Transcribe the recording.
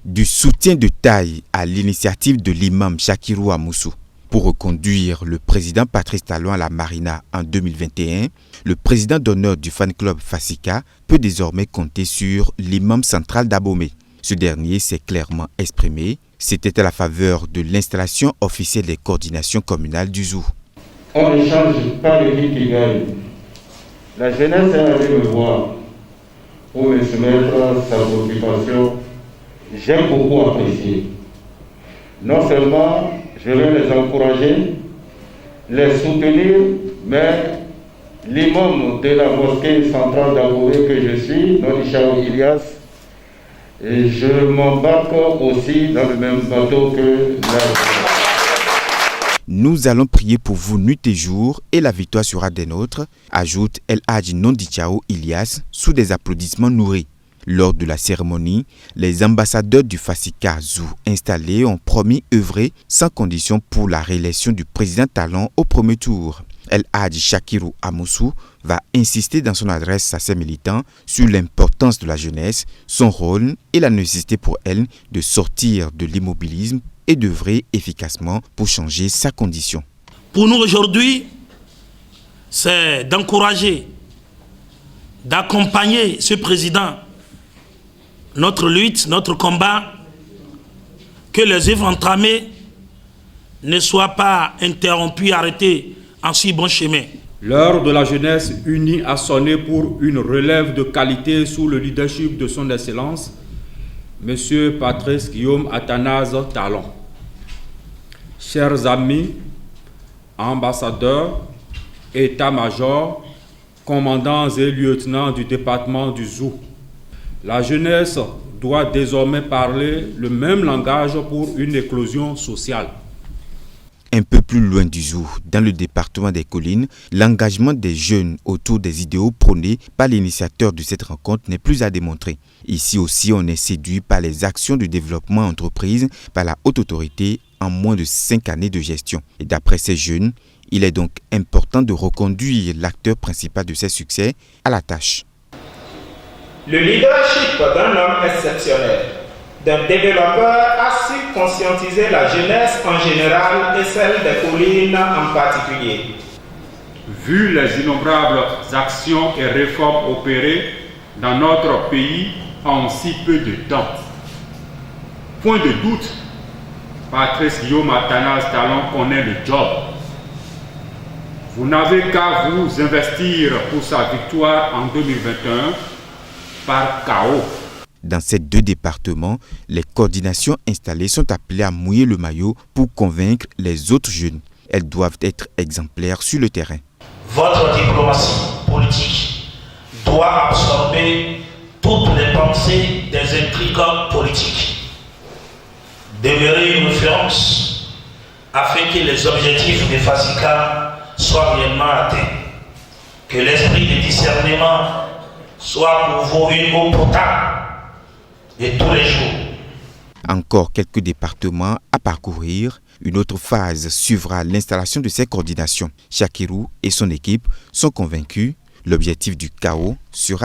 du soutien de taille à l'initiative de l'imam Chakirou Amoussou. Pour reconduire le président Patrice Talon à la Marina en 2021, le président d'honneur du fan club Fasika peut désormais compter sur l'imam central d'Abomey. Ce dernier s'est clairement exprimé. C'était à la faveur de l'installation officielle des coordinations communales du zoo. On ne change pas l'équipe qui gagne. La jeunesse est allée me voir pour me soumettre sa préoccupation. J'ai beaucoup apprécié. Non seulement je vais les encourager, les soutenir, mais l'imam de la mosquée centrale d'Abomey que je suis, Nodichao Ilyas, et je m'embarque aussi dans le même bateau que la... Nous allons prier pour vous nuit et jour et la victoire sera des nôtres, ajoute El Hadji Nodichao Ilyas sous des applaudissements nourris. Lors de la cérémonie, les ambassadeurs du Fasika Zoo installés ont promis œuvrer sans condition pour la réélection du président Talon au premier tour. El Hadji Chakirou Amoussou va insister dans son adresse à ses militants sur l'importance de la jeunesse, son rôle et la nécessité pour elle de sortir de l'immobilisme et d'œuvrer efficacement pour changer sa condition. Pour nous aujourd'hui, c'est d'encourager, d'accompagner ce président, notre lutte, notre combat, que les œuvres entamées ne soient pas interrompues, arrêtées en si bon chemin. L'heure de la jeunesse unie a sonné pour une relève de qualité sous le leadership de son Excellence, Monsieur Patrice Guillaume Athanase Talon. Chers amis, ambassadeurs, états-majors, commandants et lieutenants du département du Zoo, la jeunesse doit désormais parler le même langage pour une éclosion sociale. Un peu plus loin du zoo, dans le département des collines, l'engagement des jeunes autour des idéaux prônés par l'initiateur de cette rencontre n'est plus à démontrer. Ici aussi, on est séduit par les actions de développement entreprises par la haute autorité en moins de 5 années de gestion. Et d'après ces jeunes, il est donc important de reconduire l'acteur principal de ces succès à la tâche. Le leadership d'un homme exceptionnel, d'un développeur a su conscientiser la jeunesse en général et celle des collines en particulier. Vu les innombrables actions et réformes opérées dans notre pays en si peu de temps, point de doute, Patrice Guillaume Athanase Talon connaît le job. Vous n'avez qu'à vous investir pour sa victoire en 2021 par chaos. Dans ces deux départements, les coordinations installées sont appelées à mouiller le maillot pour convaincre les autres jeunes. Elles doivent être exemplaires sur le terrain. Votre diplomatie politique doit absorber toutes les pensées des intrigants politiques. Demeurer une référence afin que les objectifs de Fasika soient réellement atteints. Que l'esprit de discernement soit pour vous une eau potable de tous les jours. Encore quelques départements à parcourir. Une autre phase suivra l'installation de ces coordinations. Chakirou et son équipe sont convaincus. L'objectif du chaos sera